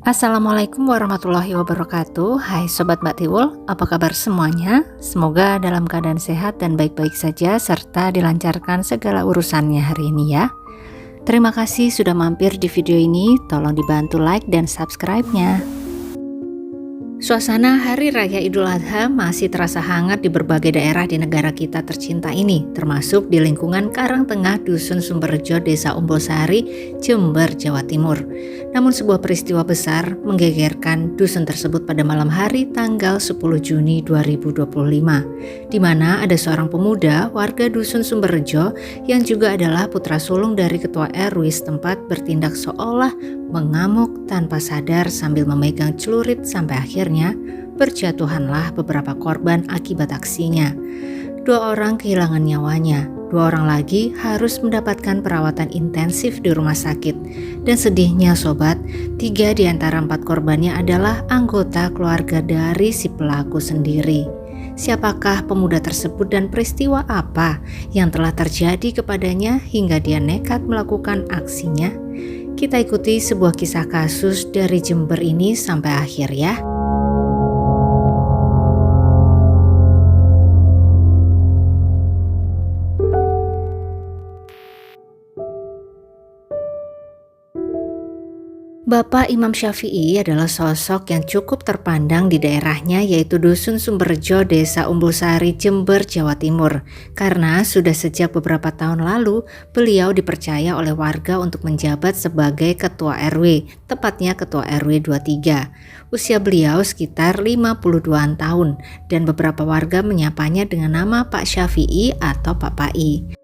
Assalamualaikum warahmatullahi wabarakatuh. Hai Sobat Mbak Tiwul, apa kabar semuanya? Semoga dalam keadaan sehat dan baik-baik saja serta dilancarkan segala urusannya hari ini ya. Terima kasih sudah mampir di video ini, tolong dibantu like dan subscribe-nya. Suasana Hari Raya Idul Adha masih terasa hangat di berbagai daerah di negara kita tercinta ini, termasuk di lingkungan Karangtengah, Dusun Sumberrejo, Desa Umbulsari, Jember, Jawa Timur. Namun sebuah peristiwa besar menggegerkan dusun tersebut pada malam hari tanggal 10 Juni 2025, di mana ada seorang pemuda warga Dusun Sumberrejo yang juga adalah putra sulung dari Ketua RW setempat bertindak seolah mengamuk tanpa sadar sambil memegang celurit sampai akhirnya berjatuhanlah beberapa korban akibat aksinya. 2 orang kehilangan nyawanya, 2 orang lagi harus mendapatkan perawatan intensif di rumah sakit. Dan sedihnya sobat, 3 di antara 4 korbannya adalah anggota keluarga dari si pelaku sendiri. Siapakah pemuda tersebut dan peristiwa apa yang telah terjadi kepadanya hingga dia nekat melakukan aksinya? Kita ikuti sebuah kisah kasus dari Jember ini sampai akhir ya. Bapak Imam Syafi'i adalah sosok yang cukup terpandang di daerahnya, yaitu Dusun Sumberrejo, Desa Umbulsari, Jember, Jawa Timur. Karena sudah sejak beberapa tahun lalu beliau dipercaya oleh warga untuk menjabat sebagai Ketua RW, tepatnya Ketua RW 23. Usia beliau sekitar 52-an tahun dan beberapa warga menyapanya dengan nama Pak Syafi'i atau Pak Pai.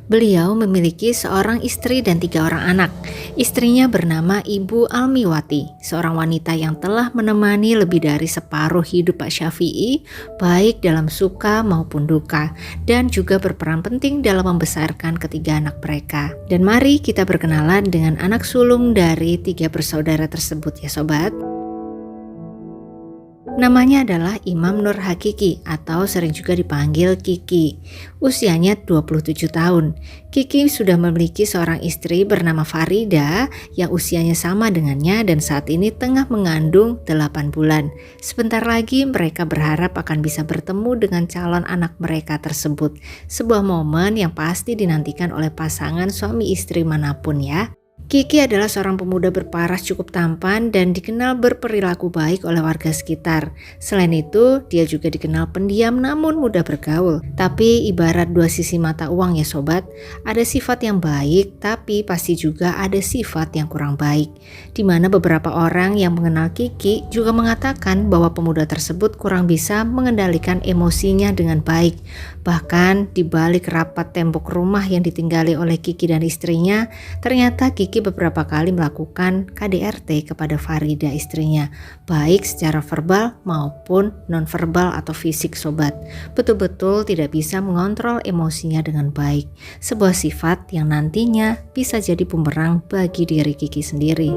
Beliau memiliki seorang istri dan 3 orang anak. Istrinya bernama Ibu Almiwati, seorang wanita yang telah menemani lebih dari separuh hidup Pak Syafi'i, baik dalam suka maupun duka, dan juga berperan penting dalam membesarkan ketiga anak mereka. Dan mari kita berkenalan dengan anak sulung dari 3 bersaudara tersebut ya sobat. Namanya adalah Imam Nur Hakiki atau sering juga dipanggil Kiki. Usianya 27 tahun. Kiki sudah memiliki seorang istri bernama Farida yang usianya sama dengannya dan saat ini tengah mengandung 8 bulan. Sebentar lagi mereka berharap akan bisa bertemu dengan calon anak mereka tersebut. Sebuah momen yang pasti dinantikan oleh pasangan suami istri manapun ya. Kiki adalah seorang pemuda berparas cukup tampan dan dikenal berperilaku baik oleh warga sekitar. Selain itu, dia juga dikenal pendiam namun mudah bergaul. Tapi ibarat 2 sisi mata uang ya sobat, ada sifat yang baik tapi pasti juga ada sifat yang kurang baik. Dimana beberapa orang yang mengenal Kiki juga mengatakan bahwa pemuda tersebut kurang bisa mengendalikan emosinya dengan baik. Bahkan di balik rapat tembok rumah yang ditinggali oleh Kiki dan istrinya, ternyata Kiki beberapa kali melakukan KDRT kepada Farida istrinya, baik secara verbal maupun nonverbal atau fisik sobat. Betul-betul tidak bisa mengontrol emosinya dengan baik. Sebuah sifat yang nantinya bisa jadi bumerang bagi diri Kiki sendiri.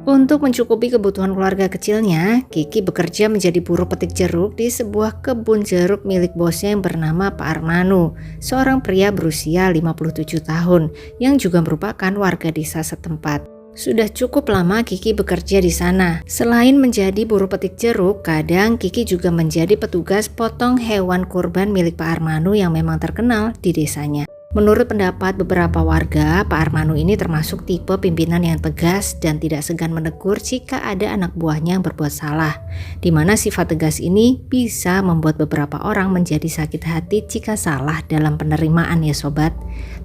Untuk mencukupi kebutuhan keluarga kecilnya, Kiki bekerja menjadi buruh petik jeruk di sebuah kebun jeruk milik bosnya yang bernama Pak Armanu, seorang pria berusia 57 tahun yang juga merupakan warga desa setempat. Sudah cukup lama Kiki bekerja di sana. Selain menjadi buruh petik jeruk, kadang Kiki juga menjadi petugas potong hewan kurban milik Pak Armanu yang memang terkenal di desanya. Menurut pendapat beberapa warga, Pak Armanu ini termasuk tipe pimpinan yang tegas dan tidak segan menegur jika ada anak buahnya yang berbuat salah. Di mana sifat tegas ini bisa membuat beberapa orang menjadi sakit hati jika salah dalam penerimaan ya sobat.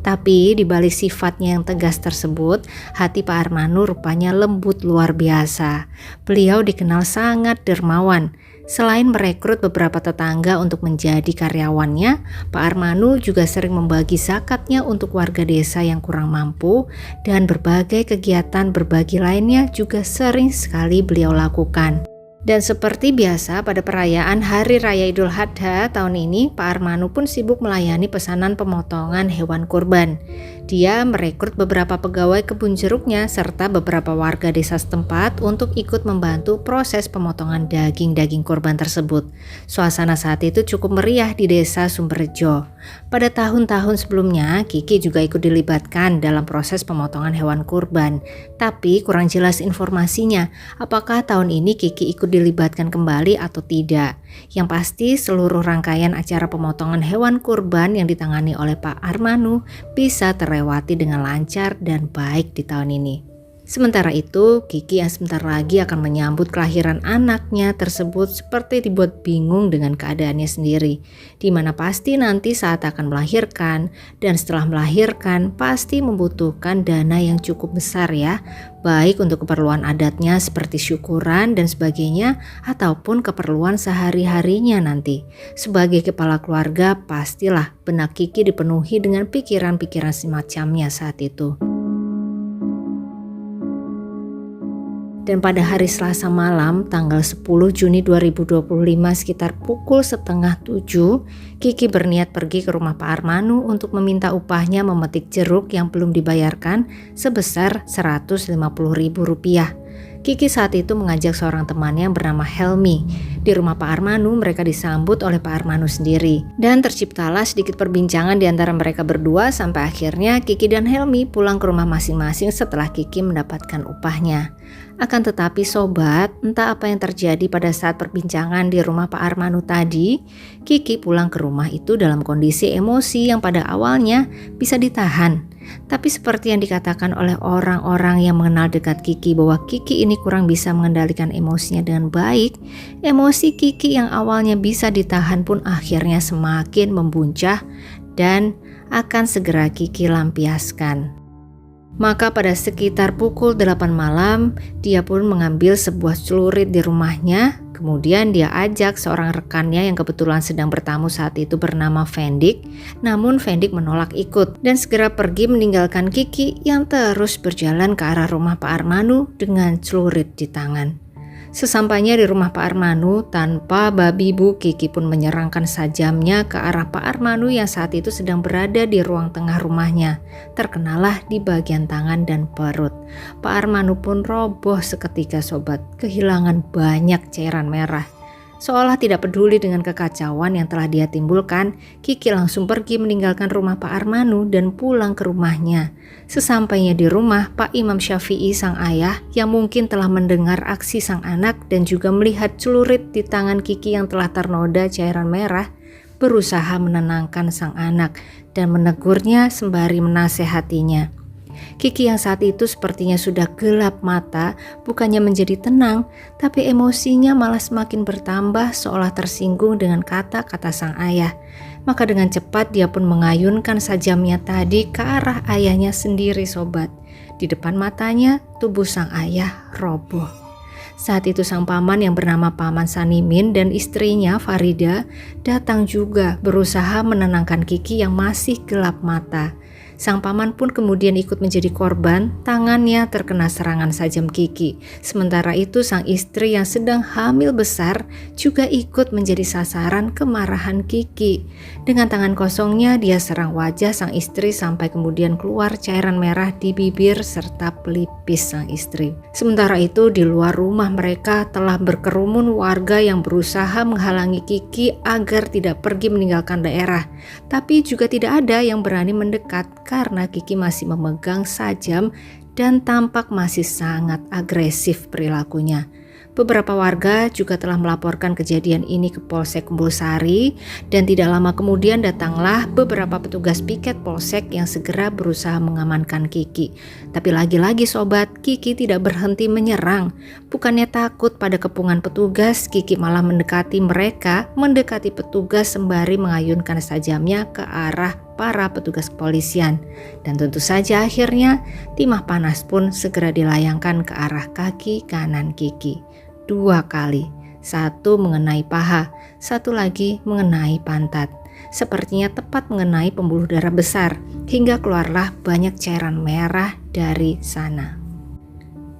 Tapi di balik sifatnya yang tegas tersebut, hati Pak Armanu rupanya lembut luar biasa. Beliau dikenal sangat dermawan. Selain merekrut beberapa tetangga untuk menjadi karyawannya, Pak Armanu juga sering membagi zakatnya untuk warga desa yang kurang mampu dan berbagai kegiatan berbagi lainnya juga sering sekali beliau lakukan. Dan seperti biasa pada perayaan Hari Raya Idul Adha tahun ini, Pak Armanu pun sibuk melayani pesanan pemotongan hewan kurban. Dia merekrut beberapa pegawai kebun jeruknya serta beberapa warga desa setempat untuk ikut membantu proses pemotongan daging-daging kurban tersebut. Suasana saat itu cukup meriah di desa Sumberjo. Pada tahun-tahun sebelumnya, Kiki juga ikut dilibatkan dalam proses pemotongan hewan kurban. Tapi kurang jelas informasinya, apakah tahun ini Kiki ikut dilibatkan kembali atau tidak. Yang pasti seluruh rangkaian acara pemotongan hewan kurban yang ditangani oleh Pak Armanu bisa terlewati dengan lancar dan baik di tahun ini. Sementara itu, Kiki yang sebentar lagi akan menyambut kelahiran anaknya tersebut seperti dibuat bingung dengan keadaannya sendiri, di mana pasti nanti saat akan melahirkan dan setelah melahirkan pasti membutuhkan dana yang cukup besar ya, baik untuk keperluan adatnya seperti syukuran dan sebagainya ataupun keperluan sehari-harinya nanti. Sebagai kepala keluarga, pastilah benak Kiki dipenuhi dengan pikiran-pikiran semacamnya saat itu. Dan pada hari Selasa malam tanggal 10 Juni 2025 sekitar pukul 6:30, Kiki berniat pergi ke rumah Pak Armanu untuk meminta upahnya memetik jeruk yang belum dibayarkan sebesar Rp150.000. Kiki saat itu mengajak seorang temannya yang bernama Helmi. Di rumah Pak Armanu mereka disambut oleh Pak Armanu sendiri. Dan terciptalah sedikit perbincangan di antara mereka berdua sampai akhirnya Kiki dan Helmi pulang ke rumah masing-masing setelah Kiki mendapatkan upahnya. Akan tetapi sobat, entah apa yang terjadi pada saat perbincangan di rumah Pak Armanu tadi, Kiki pulang ke rumah itu dalam kondisi emosi yang pada awalnya bisa ditahan. Tapi seperti yang dikatakan oleh orang-orang yang mengenal dekat Kiki bahwa Kiki ini kurang bisa mengendalikan emosinya dengan baik, emosi Kiki yang awalnya bisa ditahan pun akhirnya semakin membuncah dan akan segera Kiki lampiaskan. Maka pada sekitar pukul 8 malam, dia pun mengambil sebuah celurit di rumahnya. Kemudian dia ajak seorang rekannya yang kebetulan sedang bertamu saat itu bernama Fendik. Namun Fendik menolak ikut dan segera pergi meninggalkan Kiki yang terus berjalan ke arah rumah Pak Armanu dengan celurit di tangan. Sesampainya di rumah Pak Armanu, tanpa babi bu, Kiki pun menyerangkan sajamnya ke arah Pak Armanu yang saat itu sedang berada di ruang tengah rumahnya. Terkenalah di bagian tangan dan perut. Pak Armanu pun roboh seketika sobat, kehilangan banyak cairan merah. Seolah tidak peduli dengan kekacauan yang telah dia timbulkan, Kiki langsung pergi meninggalkan rumah Pak Armanu dan pulang ke rumahnya. Sesampainya di rumah, Pak Imam Syafi'i sang ayah yang mungkin telah mendengar aksi sang anak dan juga melihat celurit di tangan Kiki yang telah ternoda cairan merah, berusaha menenangkan sang anak dan menegurnya sembari menasehatinya. Kiki yang saat itu sepertinya sudah gelap mata, bukannya menjadi tenang, tapi emosinya malah semakin bertambah seolah tersinggung dengan kata-kata sang ayah. Maka dengan cepat dia pun mengayunkan sajamnya tadi ke arah ayahnya sendiri sobat. Di depan matanya tubuh sang ayah roboh. Saat itu sang paman yang bernama Paman Sanimin dan istrinya Farida datang juga berusaha menenangkan Kiki yang masih gelap mata. Sang paman pun kemudian ikut menjadi korban, tangannya terkena serangan sajam Kiki. Sementara itu sang istri yang sedang hamil besar juga ikut menjadi sasaran kemarahan Kiki. Dengan tangan kosongnya dia serang wajah sang istri sampai kemudian keluar cairan merah di bibir serta pelipis sang istri. Sementara itu di luar rumah mereka telah berkerumun warga yang berusaha menghalangi Kiki agar tidak pergi meninggalkan daerah. Tapi juga tidak ada yang berani mendekat karena Kiki masih memegang sajam dan tampak masih sangat agresif perilakunya. Beberapa warga juga telah melaporkan kejadian ini ke Polsek Kumbulsari dan tidak lama kemudian datanglah beberapa petugas piket Polsek yang segera berusaha mengamankan Kiki. Tapi lagi-lagi sobat, Kiki tidak berhenti menyerang. Bukannya takut pada kepungan petugas, Kiki malah mendekati petugas sembari mengayunkan sajamnya ke arah para petugas kepolisian. Dan tentu saja akhirnya timah panas pun segera dilayangkan ke arah kaki kanan Kiki. 2 kali, satu mengenai paha, satu lagi mengenai pantat. Sepertinya tepat mengenai pembuluh darah besar, hingga keluarlah banyak cairan merah dari sana.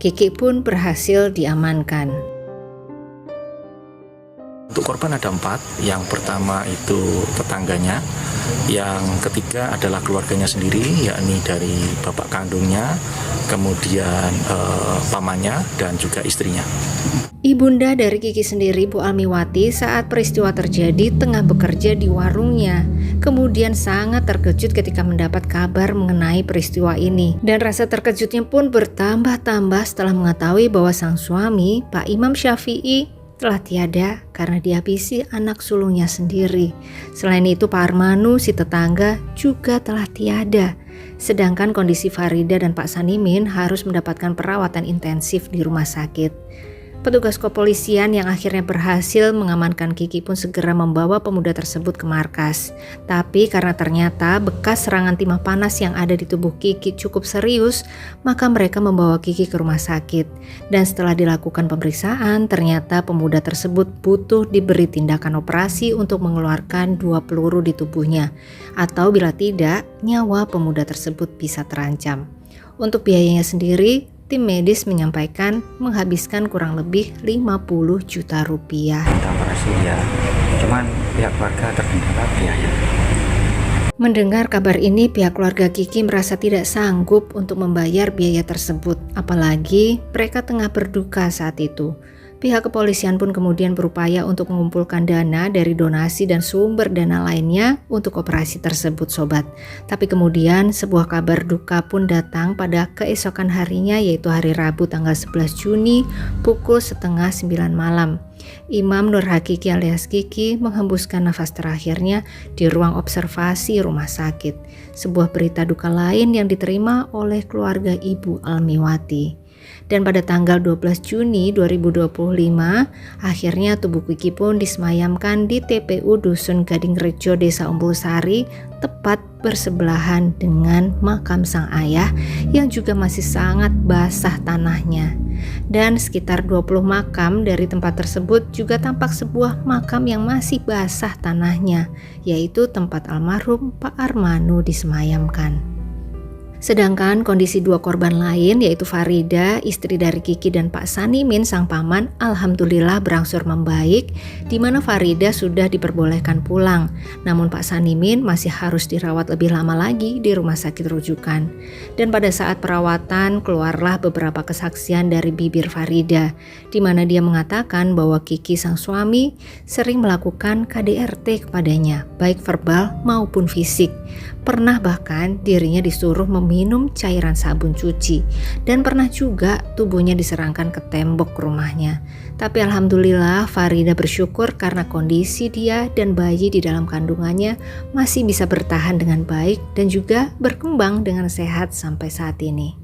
Kiki pun berhasil diamankan. Untuk korban ada 4, yang pertama itu tetangganya, yang ketiga adalah keluarganya sendiri, yakni dari bapak kandungnya, kemudian pamannya, dan juga istrinya. Ibunda dari Kiki sendiri, Bu Almiwati, saat peristiwa terjadi tengah bekerja di warungnya. Kemudian sangat terkejut ketika mendapat kabar mengenai peristiwa ini. Dan rasa terkejutnya pun bertambah-tambah setelah mengetahui bahwa sang suami, Pak Imam Syafi'i, telah tiada karena dihabisi anak sulungnya sendiri. Selain itu Pak Armanu, si tetangga, juga telah tiada. Sedangkan kondisi Farida dan Pak Sanimin harus mendapatkan perawatan intensif di rumah sakit. Petugas kepolisian yang akhirnya berhasil mengamankan Kiki pun segera membawa pemuda tersebut ke markas. Tapi karena ternyata bekas serangan timah panas yang ada di tubuh Kiki cukup serius, maka mereka membawa Kiki ke rumah sakit. Dan setelah dilakukan pemeriksaan, ternyata pemuda tersebut butuh diberi tindakan operasi untuk mengeluarkan 2 peluru di tubuhnya. Atau bila tidak, nyawa pemuda tersebut bisa terancam. Untuk biayanya sendiri, tim medis menyampaikan menghabiskan kurang lebih 50 juta rupiah. Operasi ya, cuman pihak keluarga terkendala biaya. Mendengar kabar ini, pihak keluarga Kiki merasa tidak sanggup untuk membayar biaya tersebut, apalagi mereka tengah berduka saat itu. Pihak kepolisian pun kemudian berupaya untuk mengumpulkan dana dari donasi dan sumber dana lainnya untuk operasi tersebut, sobat. Tapi kemudian sebuah kabar duka pun datang pada keesokan harinya, yaitu hari Rabu tanggal 11 Juni pukul 8:30 malam. Imam Nur Hakiki alias Kiki menghembuskan nafas terakhirnya di ruang observasi rumah sakit. Sebuah berita duka lain yang diterima oleh keluarga Ibu Almiwati. Dan pada tanggal 12 Juni 2025, akhirnya tubuh Kiki pun disemayamkan di TPU Dusun Gading Rejo, Desa Umbul Sari, tepat bersebelahan dengan makam sang ayah yang juga masih sangat basah tanahnya. Dan sekitar 20 makam dari tempat tersebut juga tampak sebuah makam yang masih basah tanahnya, yaitu tempat almarhum Pak Armanu disemayamkan. Sedangkan kondisi 2 korban lain, yaitu Farida, istri dari Kiki, dan Pak Sanimin, sang paman, alhamdulillah berangsur membaik, di mana Farida sudah diperbolehkan pulang. Namun Pak Sanimin masih harus dirawat lebih lama lagi di rumah sakit rujukan. Dan pada saat perawatan keluarlah beberapa kesaksian dari bibir Farida, di mana dia mengatakan bahwa Kiki sang suami sering melakukan KDRT kepadanya, baik verbal maupun fisik. Pernah bahkan dirinya disuruh meminum cairan sabun cuci, dan pernah juga tubuhnya diserangkan ke tembok rumahnya. Tapi alhamdulillah Farida bersyukur karena kondisi dia dan bayi di dalam kandungannya masih bisa bertahan dengan baik dan juga berkembang dengan sehat sampai saat ini.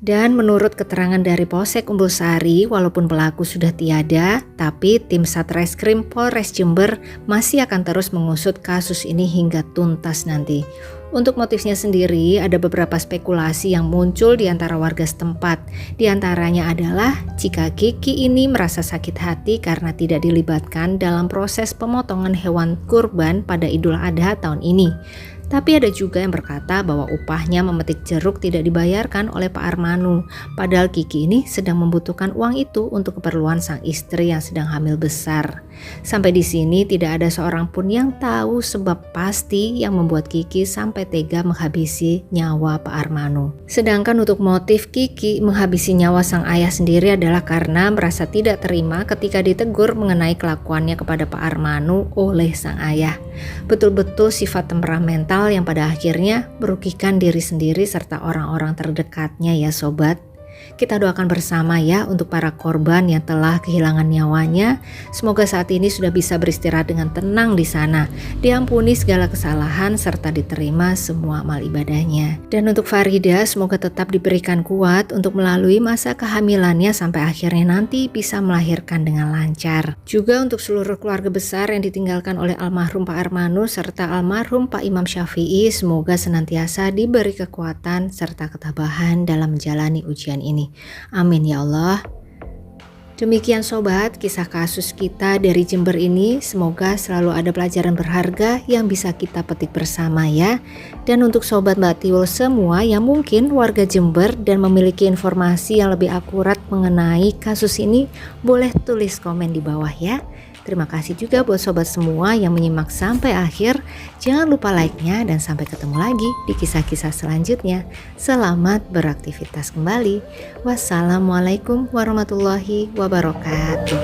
Dan menurut keterangan dari Polsek Umbul Sari, walaupun pelaku sudah tiada, tapi tim Satreskrim Polres Jember masih akan terus mengusut kasus ini hingga tuntas nanti. Untuk motifnya sendiri, ada beberapa spekulasi yang muncul di antara warga setempat. Di antaranya adalah jika Kiki ini merasa sakit hati karena tidak dilibatkan dalam proses pemotongan hewan kurban pada Idul Adha tahun ini. Tapi ada juga yang berkata bahwa upahnya memetik jeruk tidak dibayarkan oleh Pak Armanu, padahal Kiki ini sedang membutuhkan uang itu untuk keperluan sang istri yang sedang hamil besar. Sampai di sini tidak ada seorang pun yang tahu sebab pasti yang membuat Kiki sampai tega menghabisi nyawa Pak Armanu. Sedangkan untuk motif Kiki menghabisi nyawa sang ayah sendiri adalah karena merasa tidak terima ketika ditegur mengenai kelakuannya kepada Pak Armanu oleh sang ayah. Betul-betul sifat temperamental yang pada akhirnya merugikan diri sendiri serta orang-orang terdekatnya ya sobat. Kita doakan bersama ya untuk para korban yang telah kehilangan nyawanya. Semoga saat ini sudah bisa beristirahat dengan tenang di sana, diampuni segala kesalahan serta diterima semua amal ibadahnya. Dan untuk Farida, semoga tetap diberikan kuat untuk melalui masa kehamilannya sampai akhirnya nanti bisa melahirkan dengan lancar. Juga untuk seluruh keluarga besar yang ditinggalkan oleh almarhum Pak Armanu serta almarhum Pak Imam Syafi'i, semoga senantiasa diberi kekuatan serta ketabahan dalam menjalani ujian ini. Amin ya Allah. Demikian sobat, kisah kasus kita dari Jember ini. Semoga selalu ada pelajaran berharga yang bisa kita petik bersama ya. Dan untuk sobat Mbak Tiwul semua yang mungkin warga Jember dan memiliki informasi yang lebih akurat mengenai kasus ini, boleh tulis komen di bawah ya. Terima kasih juga buat sobat semua yang menyimak sampai akhir. Jangan lupa like-nya dan sampai ketemu lagi di kisah-kisah selanjutnya. Selamat beraktivitas kembali. Wassalamualaikum warahmatullahi wabarakatuh.